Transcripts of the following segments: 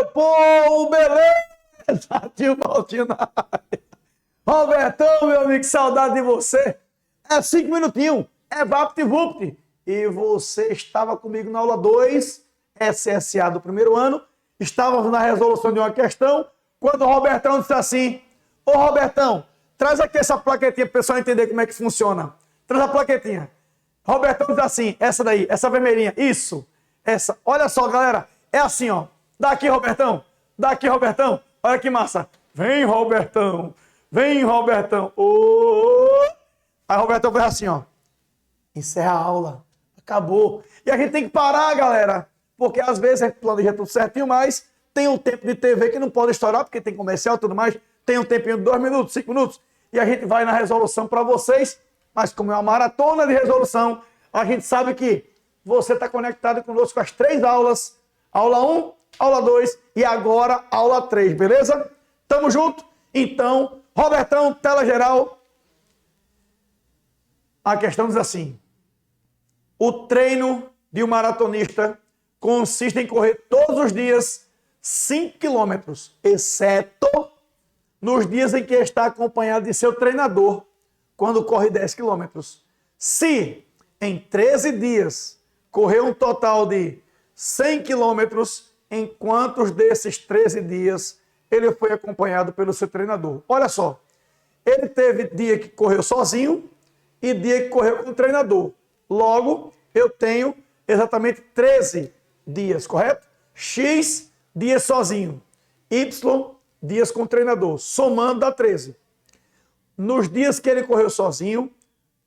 meu povo, beleza? Tio Valtinho na área. Robertão, meu amigo, que saudade de você. É 5 minutinhos, é VaptVupt. E você estava comigo na aula 2, SSA do primeiro ano. Estávamos na resolução de uma questão, quando o Robertão disse assim: ô Robertão, traz aqui essa plaquetinha para o pessoal entender como é que funciona. Traz a plaquetinha. Robertão diz assim, essa daí, essa vermelhinha, isso, essa. Olha só, galera, é assim, ó. Daqui, Robertão, daqui, Robertão. Olha que massa. Vem, Robertão, vem, Robertão. Oh! Aí Robertão faz assim, ó. Encerra a aula, acabou. E a gente tem que parar, galera, porque às vezes a gente planeja tudo certinho, mas tem um tempo de TV que não pode estourar, porque tem comercial e tudo mais. Tem um tempinho de 2 minutos, 5 minutos, e a gente vai na resolução para vocês. Mas como é uma maratona de resolução, a gente sabe que você está conectado conosco às 3 aulas. Aula 1, aula 2 e agora aula 3, beleza? Tamo junto? Então, Robertão, tela geral. A questão diz assim: o treino de um maratonista consiste em correr todos os dias 5 quilômetros, exceto nos dias em que está acompanhado de seu treinador, quando corre 10 quilômetros. Se em 13 dias correu um total de 100 quilômetros, em quantos desses 13 dias ele foi acompanhado pelo seu treinador? Olha só, ele teve dia que correu sozinho e dia que correu com o treinador. Logo, eu tenho exatamente 13 dias, correto? X dias sozinho, Y dias com o treinador, somando dá 13. Nos dias que ele correu sozinho,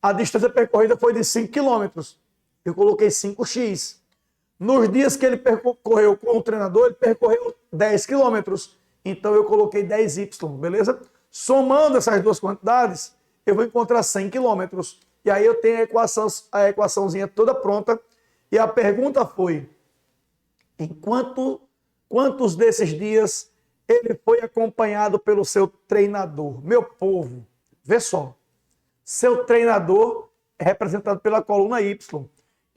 a distância percorrida foi de 5 quilômetros. Eu coloquei 5x. Nos dias que ele percorreu com o treinador, ele percorreu 10 quilômetros. Então eu coloquei 10y, beleza? Somando essas duas quantidades, eu vou encontrar 100 quilômetros. E aí eu tenho a equaçãozinha toda pronta. E a pergunta foi: quantos desses dias ele foi acompanhado pelo seu treinador? Meu povo, vê só. Seu treinador é representado pela coluna Y.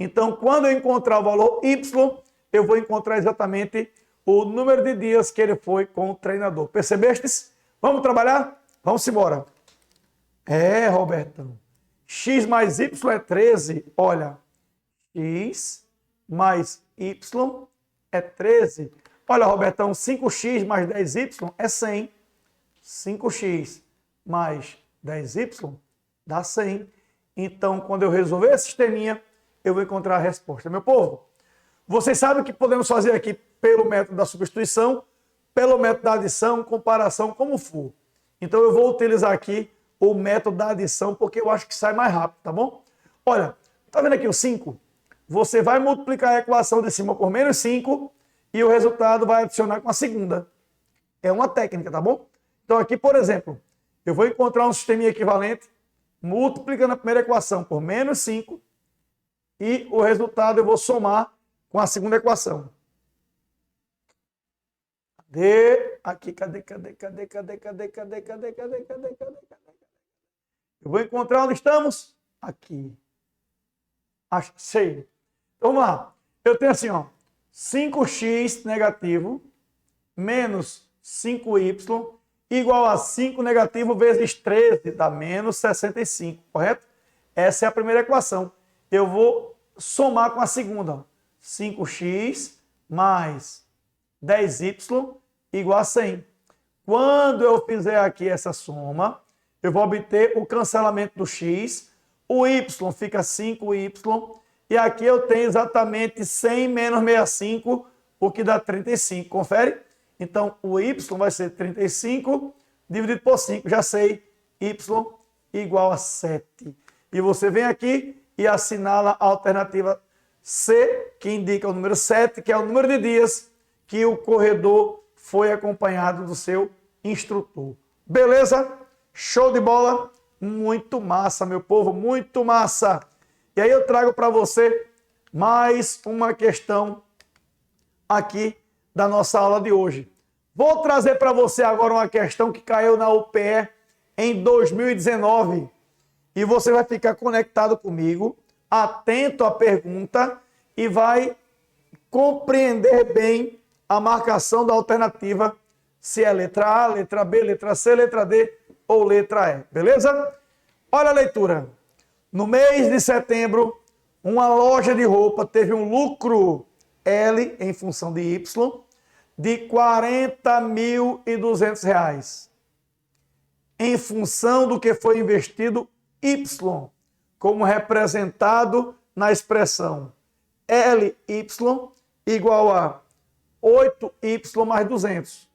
Então, quando eu encontrar o valor Y, eu vou encontrar exatamente o número de dias que ele foi com o treinador. Percebestes? Vamos trabalhar? Vamos embora. Robertão. X mais Y é 13. Olha, X mais Y é 13. Olha, Robertão, 5x mais 10y é 100. 5x mais 10y dá 100. Então, quando eu resolver esse sisteminha, eu vou encontrar a resposta. Meu povo, vocês sabem que podemos fazer aqui pelo método da substituição, pelo método da adição, comparação, como for. Então, eu vou utilizar aqui o método da adição, porque eu acho que sai mais rápido, tá bom? Olha, tá vendo aqui o 5? Você vai multiplicar a equação de cima por menos 5 e o resultado vai adicionar com a segunda. É uma técnica, tá bom? Então, aqui, por exemplo, eu vou encontrar um sisteminha equivalente, multiplicando a primeira equação por menos 5 e o resultado eu vou somar com a segunda equação. Cadê? Eu vou encontrar onde estamos? Aqui. Achei. Então, vamos lá. Eu tenho assim, ó, 5x negativo menos 5y igual a 5 negativo vezes 13 dá menos 65, correto? Essa é a primeira equação. Eu vou somar com a segunda. 5x mais 10y igual a 100. Quando eu fizer aqui essa soma, eu vou obter o cancelamento do x, o y fica 5y, e aqui eu tenho exatamente 100 menos 65, o que dá 35. Confere? Então, o y vai ser 35 dividido por 5. Já sei, y igual a 7. E você vem aqui e assinala a alternativa C, que indica o número 7, que é o número de dias que o corredor foi acompanhado do seu instrutor. Beleza? Show de bola? Muito massa, meu povo, muito massa. E aí eu trago para você mais uma questão aqui da nossa aula de hoje. Vou trazer para você agora uma questão que caiu na UPE em 2019. E você vai ficar conectado comigo, atento à pergunta e vai compreender bem a marcação da alternativa, se é letra A, letra B, letra C, letra D ou letra E. Beleza? Olha a leitura. No mês de setembro, uma loja de roupa teve um lucro L, em função de Y, de R$ 40.200, em função do que foi investido Y, como representado na expressão LY igual a 8Y mais 200.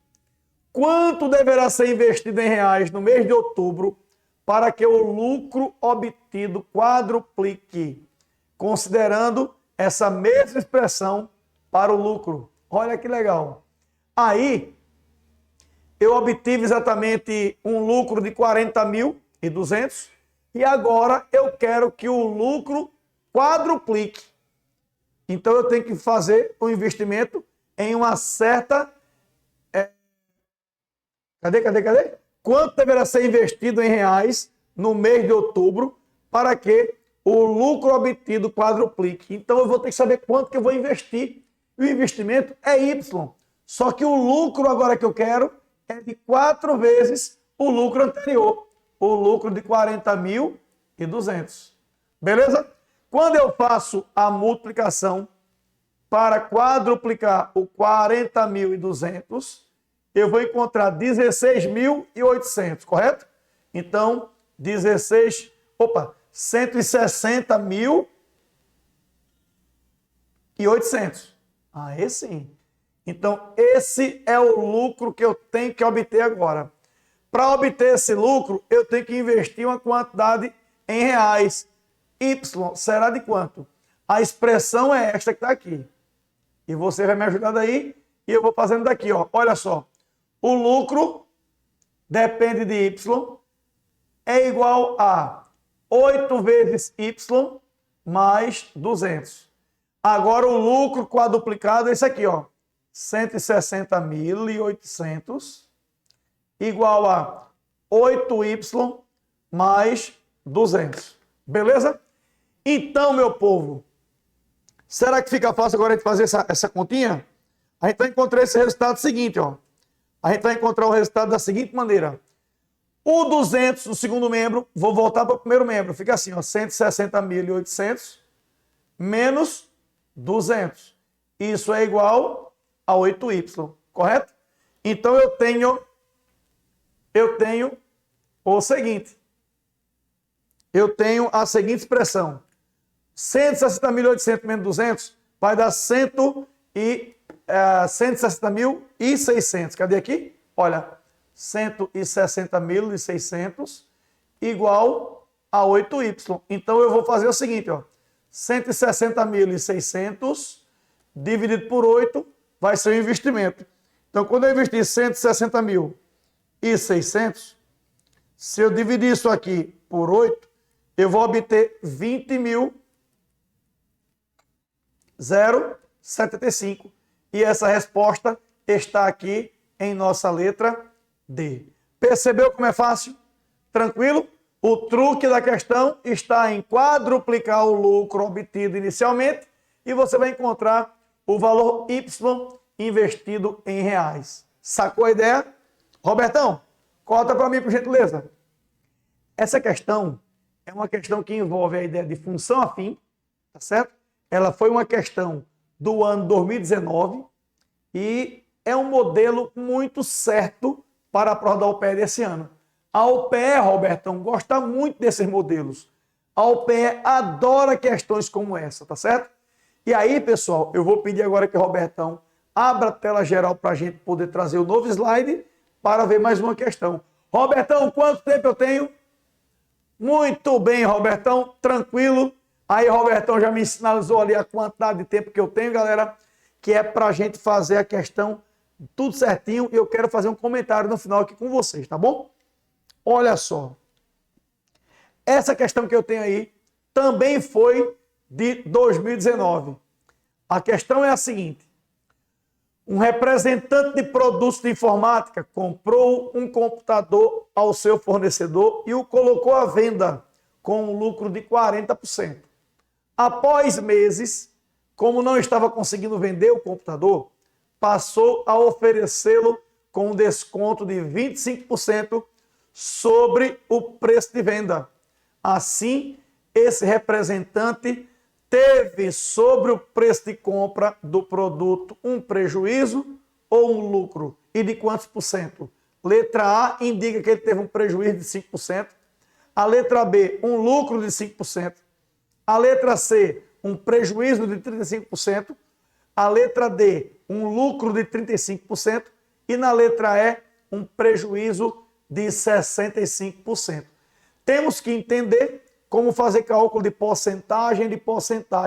Quanto deverá ser investido em reais no mês de outubro para que o lucro obtido quadruplique, considerando essa mesma expressão para o lucro? Olha que legal. Aí, eu obtive exatamente um lucro de 40.200 e agora eu quero que o lucro quadruplique. Então, eu tenho que fazer um investimento em uma certa... Cadê? Quanto deverá ser investido em reais no mês de outubro para que o lucro obtido quadruplique? Então, eu vou ter que saber quanto que eu vou investir. E o investimento é Y. Só que o lucro agora que eu quero é de 4 vezes o lucro anterior. O lucro de 40.200. Beleza? Quando eu faço a multiplicação para quadruplicar o 40.200, eu vou encontrar 16.800, correto? Então, 160.800. Aí sim. Então, esse é o lucro que eu tenho que obter agora. Para obter esse lucro, eu tenho que investir uma quantidade em reais. Y será de quanto? A expressão é esta que está aqui. E você vai me ajudar daí e eu vou fazendo daqui, ó. Olha só. O lucro depende de Y é igual a 8 vezes Y mais 200. Agora o lucro quadruplicado é esse aqui, ó. 160.800 igual a 8Y mais 200. Beleza? Então, meu povo, será que fica fácil agora a gente fazer essa continha? A gente vai encontrar esse resultado seguinte, ó. A gente vai encontrar o resultado da seguinte maneira. O 200 do segundo membro, vou voltar para o primeiro membro. Fica assim, ó, 160.800 menos 200. Isso é igual a 8Y, correto? Então eu tenho o seguinte. Eu tenho a seguinte expressão. 160.800 menos 200 vai dar 160.600. Cadê aqui? Olha, 160.600 igual a 8Y. Então eu vou fazer o seguinte, ó. 160.600 dividido por 8 vai ser o investimento. Então, quando eu investir 160.600, se eu dividir isso aqui por 8, eu vou obter 20.075. E essa resposta está aqui em nossa letra D. Percebeu como é fácil? Tranquilo? O truque da questão está em quadruplicar o lucro obtido inicialmente e você vai encontrar o valor Y investido em reais. Sacou a ideia? Robertão, corta para mim, por gentileza. Essa questão é uma questão que envolve a ideia de função afim, tá certo? Ela foi uma questão do ano 2019 e é um modelo muito certo para a prova da UPE desse ano. A UPE, Robertão, gosta muito desses modelos. A UPE adora questões como essa, tá certo? E aí, pessoal, eu vou pedir agora que o Robertão abra a tela geral para a gente poder trazer o novo slide para ver mais uma questão. Robertão, quanto tempo eu tenho? Muito bem, Robertão, tranquilo. Aí, Robertão já me sinalizou ali a quantidade de tempo que eu tenho, galera, que é para a gente fazer a questão tudo certinho. E eu quero fazer um comentário no final aqui com vocês, tá bom? Olha só. Essa questão que eu tenho aí também foi de 2019. A questão é a seguinte. Um representante de produtos de informática comprou um computador ao seu fornecedor e o colocou à venda com um lucro de 40%. Após meses, como não estava conseguindo vender o computador, passou a oferecê-lo com um desconto de 25% sobre o preço de venda. Assim, esse representante teve sobre o preço de compra do produto um prejuízo ou um lucro? E de quantos por cento? Letra A indica que ele teve um prejuízo de 5%. A letra B, um lucro de 5%. A letra C, um prejuízo de 35%. A letra D, um lucro de 35%. E na letra E, um prejuízo de 65%. Temos que entender como fazer cálculo de porcentagem,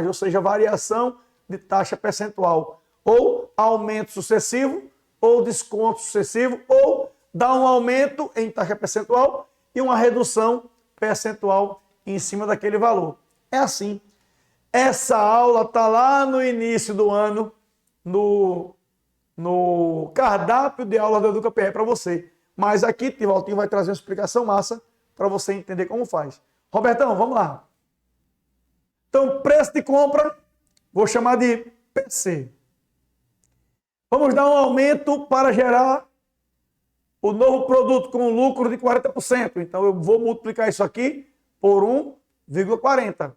ou seja, variação de taxa percentual, ou aumento sucessivo, ou desconto sucessivo, ou dar um aumento em taxa percentual e uma redução percentual em cima daquele valor. É assim. Essa aula está lá no início do ano, no cardápio de aula do EducaPR para você. Mas aqui, Tivaltinho vai trazer uma explicação massa para você entender como faz. Robertão, vamos lá. Então, preço de compra, vou chamar de PC. Vamos dar um aumento para gerar o novo produto com um lucro de 40%. Então, eu vou multiplicar isso aqui por 1,40.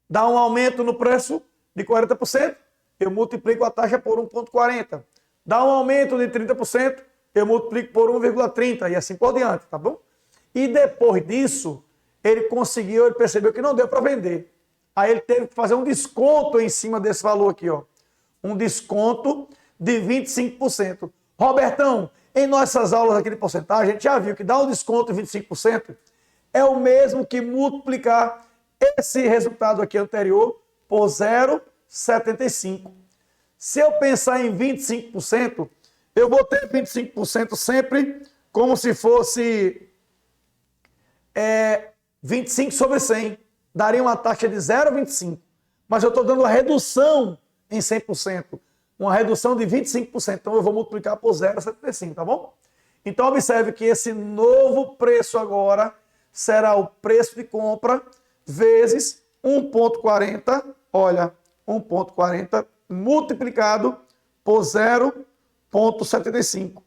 Dá um aumento no preço de 40%, eu multiplico a taxa por 1,40. Dá um aumento de 30%, eu multiplico por 1,30 e assim por diante, tá bom? E depois disso, ele percebeu que não deu para vender. Aí ele teve que fazer um desconto em cima desse valor aqui, ó. Um desconto de 25%. Robertão, em nossas aulas aqui de porcentagem, a gente já viu que dar um desconto de 25% é o mesmo que multiplicar esse resultado aqui anterior por 0,75. Se eu pensar em 25%, eu vou ter 25% sempre como se fosse 25 sobre 100. Daria uma taxa de 0,25. Mas eu estou dando uma redução em 100%. Uma redução de 25%. Então eu vou multiplicar por 0,75, tá bom? Então observe que esse novo preço agora será o preço de compra vezes 1,40. Olha, 1,40 multiplicado por 0,75.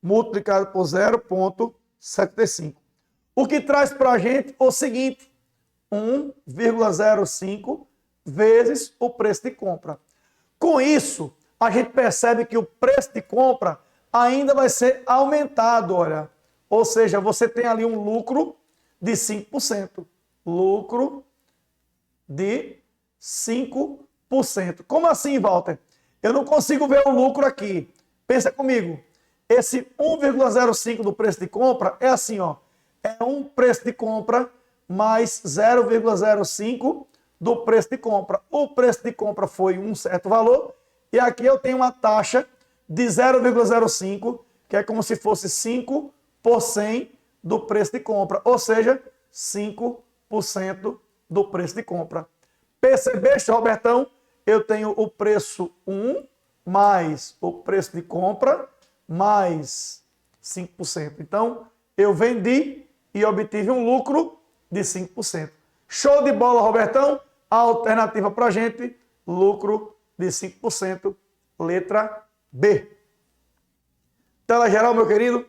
Multiplicado por 0,75. O que traz para a gente o seguinte: 1,05 vezes o preço de compra. Com isso, a gente percebe que o preço de compra ainda vai ser aumentado, olha. Ou seja, você tem ali um lucro de 5%. Lucro de 5%. Como assim, Walter? Eu não consigo ver o lucro aqui. Pensa comigo. Esse 1,05 do preço de compra é assim, ó. É um preço de compra mais 0,05 do preço de compra. O preço de compra foi um certo valor e aqui eu tenho uma taxa de 0,05, que é como se fosse 5 por 100 do preço de compra, ou seja, 5% do preço de compra. Percebeste, Robertão? Eu tenho o preço 1 mais o preço de compra mais 5%. Então, eu vendi e obtive um lucro de 5%. Show de bola, Robertão? A alternativa para a gente, lucro de 5%, letra B. Tela geral, meu querido.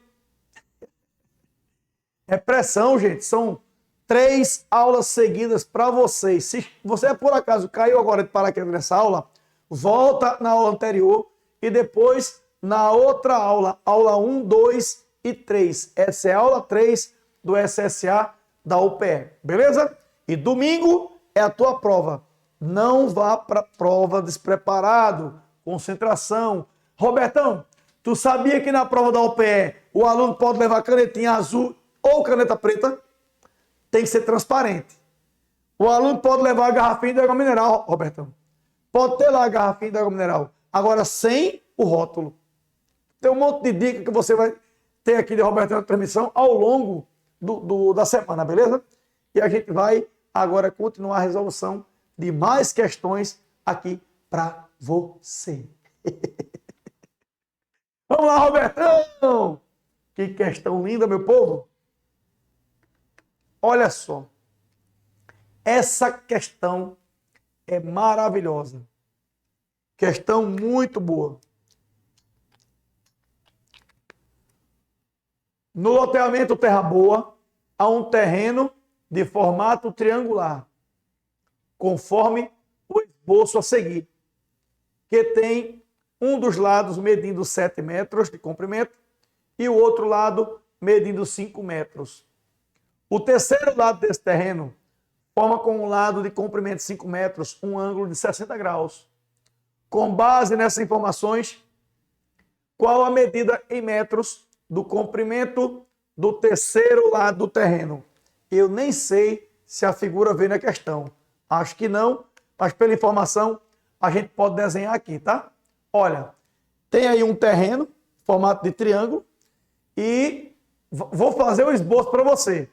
É pressão, gente. São 3 aulas seguidas para vocês. Se você, por acaso, caiu agora de paraquedas nessa aula, volta na aula anterior e depois na outra aula, aula 1, 2 e 3. Essa é a aula 3 do SSA da UPE, beleza? E domingo é a tua prova. Não vá para a prova despreparado. Concentração. Robertão, tu sabia que na prova da UPE o aluno pode levar canetinha azul ou caneta preta? Tem que ser transparente. O aluno pode levar a garrafinha de água mineral, Robertão. Pode ter lá a garrafinha de água mineral. Agora, sem o rótulo. Tem um monte de dica que você vai ter aqui de Robertão na transmissão ao longo da semana, beleza? E a gente vai agora continuar a resolução de mais questões aqui para você. Vamos lá, Robertão! Que questão linda, meu povo! Olha só. Essa questão é maravilhosa. Questão muito boa. No loteamento Terra Boa, há um terreno de formato triangular, conforme o esboço a seguir, que tem um dos lados medindo 7 metros de comprimento e o outro lado medindo 5 metros. O terceiro lado desse terreno forma com um lado de comprimento de 5 metros um ângulo de 60 graus. Com base nessas informações, qual a medida em metros do comprimento do terceiro lado do terreno? Eu nem sei se a figura vem na questão. Acho que não, mas pela informação a gente pode desenhar aqui, tá? Olha, tem aí um terreno, formato de triângulo, e vou fazer o esboço para você.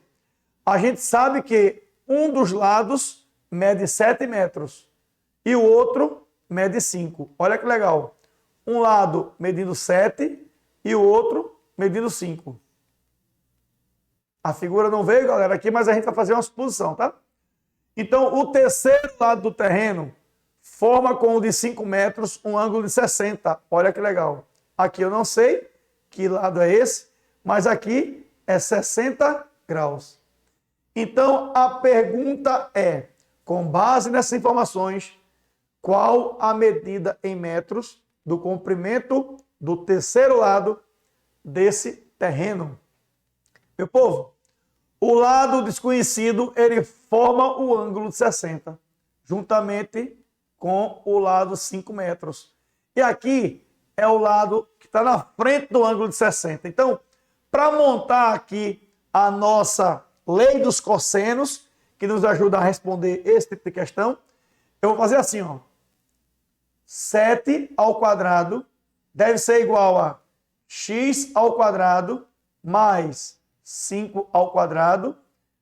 A gente sabe que um dos lados mede 7 metros e o outro mede 5. Olha que legal. Um lado medindo 7 e o outro medindo 5. A figura não veio, galera, aqui, mas a gente vai fazer uma suposição, tá? Então, o terceiro lado do terreno forma com o de 5 metros um ângulo de 60. Olha que legal. Aqui eu não sei que lado é esse, mas aqui é 60 graus. Então, a pergunta é, com base nessas informações, qual a medida em metros do comprimento do terceiro lado desse terreno? Meu povo, o lado desconhecido, ele forma o ângulo de 60, juntamente com o lado 5 metros. E aqui é o lado que está na frente do ângulo de 60. Então, para montar aqui a nossa lei dos cossenos, que nos ajuda a responder esse tipo de questão, eu vou fazer assim, ó. 7 ao quadrado deve ser igual a x ao quadrado mais 5 ao quadrado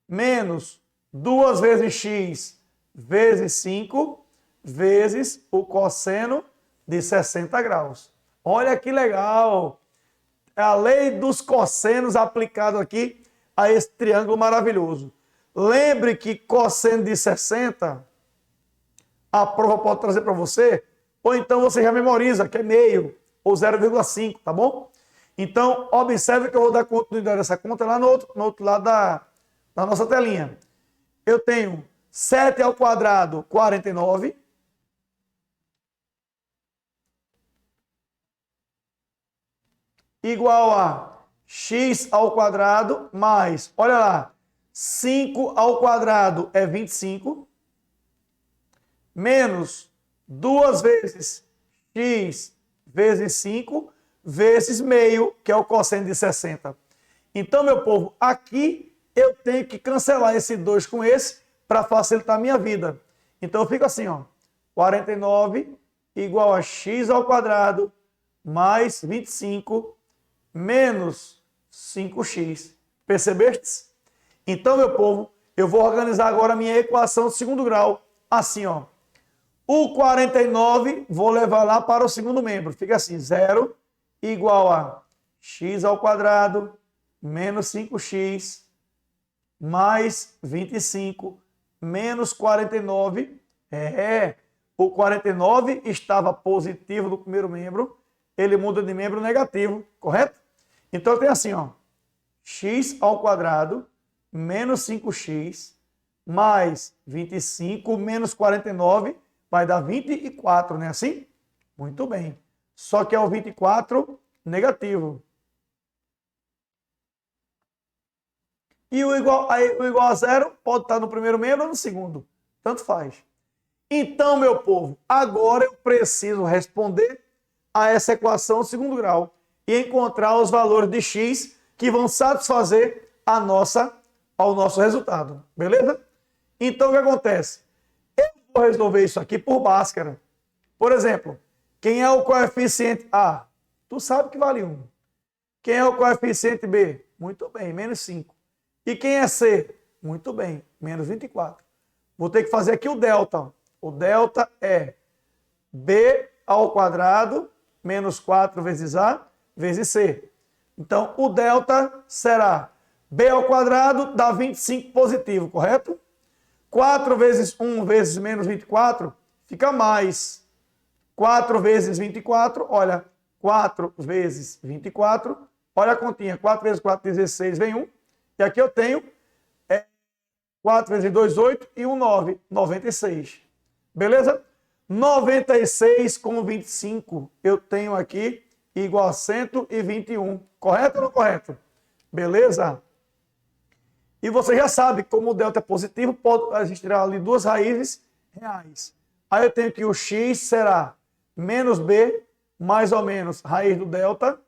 menos 2 vezes x vezes 5 vezes o cosseno de 60 graus. Olha que legal! É a lei dos cossenos aplicada aqui a esse triângulo maravilhoso. Lembre que cosseno de 60, a prova pode trazer para você, ou então você já memoriza, que é meio, ou 0,5, tá bom? Então, observe que eu vou dar continuidade dessa conta lá no outro lado da nossa telinha. Eu tenho 7 ao quadrado, 49. Igual a x ao quadrado mais, olha lá, 5 ao quadrado é 25, menos 2 vezes x vezes 5 vezes meio, que é o cosseno de 60. Então, meu povo, aqui eu tenho que cancelar esse 2 com esse para facilitar a minha vida. Então, eu fico assim, ó, 49 igual a x ao quadrado mais 25 menos 5x. Percebeste? Então, meu povo, eu vou organizar agora a minha equação de segundo grau. Assim, ó. O 49 vou levar lá para o segundo membro. Fica assim, 0 igual a x ao quadrado menos 5x mais 25 menos 49. O 49 estava positivo no primeiro membro, ele muda de membro negativo, correto? Então tem assim, ó, x ao quadrado menos 5x mais 25 menos 49 vai dar 24, não é assim? Muito bem. Só que é o 24 negativo. E o igual a zero pode estar no primeiro membro ou no segundo. Tanto faz. Então, meu povo, agora eu preciso responder a essa equação de segundo grau e encontrar os valores de x que vão satisfazer ao nosso resultado. Beleza? Então, o que acontece? Eu vou resolver isso aqui por Bhaskara. Por exemplo, quem é o coeficiente A? Tu sabe que vale 1. Quem é o coeficiente B? Muito bem, menos 5. E quem é C? Muito bem, menos 24. Vou ter que fazer aqui o delta. O delta é B ao quadrado menos 4 vezes A vezes C. Então, o delta será B ao quadrado dá 25 positivo, correto? 4 vezes 1 vezes menos 24 fica mais. 4 vezes 24, olha, 4 vezes 24 Olha a continha. 4 vezes 4, 16, vem 1. E aqui eu tenho 4 vezes 2, 8 e 1, 9. 96. Beleza? 96 com 25 eu tenho aqui igual a 121. Correto ou não correto? Beleza? E você já sabe, como o delta é positivo, pode a gente tirar ali duas raízes reais. Aí eu tenho que o x será menos b, mais ou menos raiz do delta,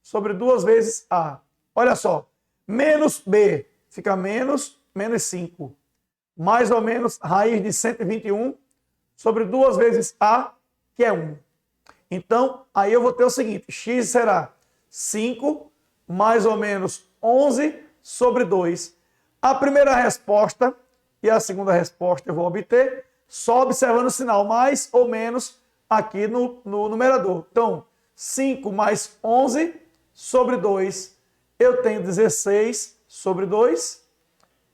sobre 2 vezes a. Olha só, menos b fica menos 5. Mais ou menos raiz de 121 sobre 2 vezes a, que é 1. Então, aí eu vou ter o seguinte, x será 5 mais ou menos 11 sobre 2. A primeira resposta e a segunda resposta eu vou obter só observando o sinal mais ou menos aqui no numerador. Então, 5 mais 11 sobre 2, eu tenho 16 sobre 2.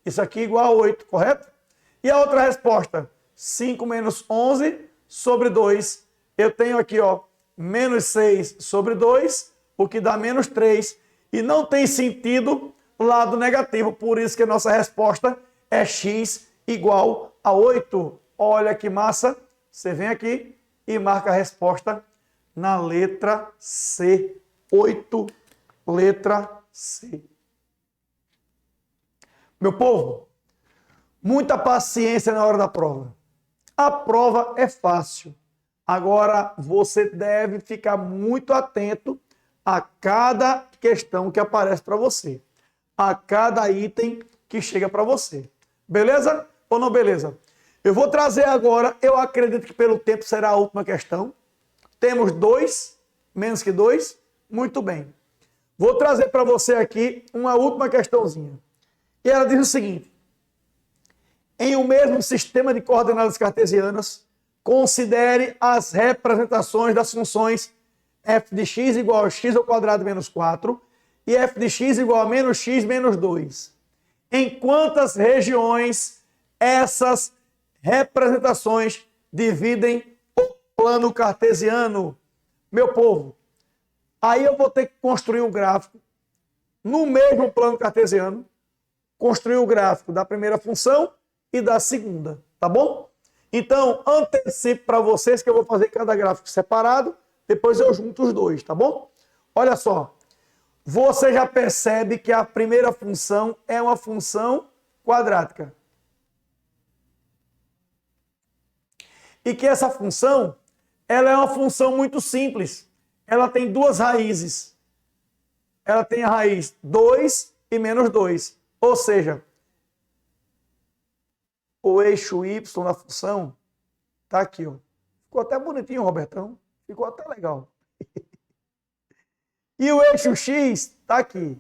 Isso aqui é igual a 8, correto? E a outra resposta, 5 menos 11 sobre 2, eu tenho aqui, ó, menos 6 sobre 2, o que dá menos 3. E não tem sentido lado negativo, por isso que a nossa resposta é x igual a 8. Olha que massa. Você vem aqui e marca a resposta na letra C. 8, letra C. Meu povo, muita paciência na hora da prova. A prova é fácil. Agora, você deve ficar muito atento a cada questão que aparece para você, a cada item que chega para você. Beleza ou não beleza? Eu vou trazer agora, eu acredito que pelo tempo será a última questão. Temos 2, menos que 2. Muito bem. Vou trazer para você aqui uma última questãozinha. E ela diz o seguinte: em um mesmo sistema de coordenadas cartesianas, considere as representações das funções f de x igual a x ao quadrado menos 4 e f de x igual a menos x menos 2. Em quantas regiões essas representações dividem o plano cartesiano? Meu povo, aí eu vou ter que construir um gráfico no mesmo plano cartesiano, construir o gráfico da primeira função e da segunda, tá bom? Então, antecipo para vocês que eu vou fazer cada gráfico separado, depois eu junto os dois, tá bom? Olha só, você já percebe que a primeira função é uma função quadrática. E que essa função, ela é uma função muito simples. Ela tem duas raízes. Ela tem a raiz 2 e menos 2. Ou seja, o eixo y da função está aqui, ó. Ficou até bonitinho, Robertão. Ficou até legal. E o eixo x está aqui.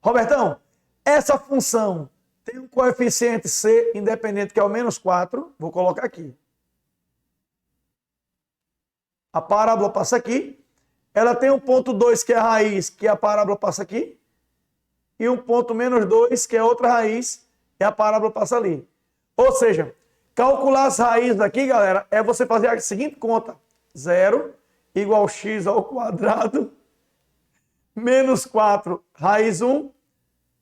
Robertão, essa função tem um coeficiente c independente que é o menos 4. Vou colocar aqui. A parábola passa aqui. Ela tem um ponto 2 que é a raiz, que a parábola passa aqui. E um ponto menos 2 que é outra raiz, e a parábola passa ali. Ou seja, calcular as raízes aqui, galera, é você fazer a seguinte conta. 0 igual a x ao quadrado, menos 4 raiz 1,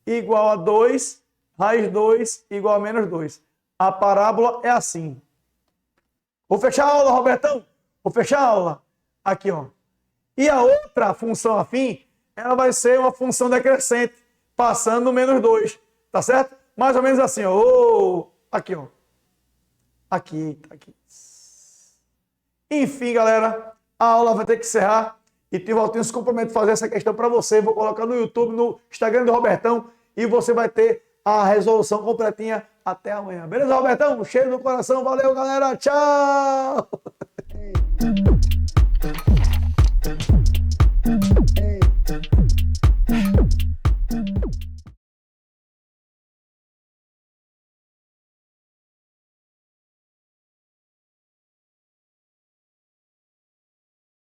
igual a 2, raiz 2, igual a menos 2. A parábola é assim. Vou fechar a aula, Robertão? Vou fechar a aula. Aqui, ó. E a outra função afim, ela vai ser uma função decrescente, passando no menos 2. Tá certo? Mais ou menos assim, ó. Aqui, ó. Aqui, tá aqui. Enfim, galera, a aula vai ter que encerrar. E Tivaltinho se compromete a fazer essa questão para você. Vou colocar no YouTube, no Instagram do Robertão. E você vai ter a resolução completinha até amanhã. Beleza, Robertão? Cheiro no coração. Valeu, galera. Tchau!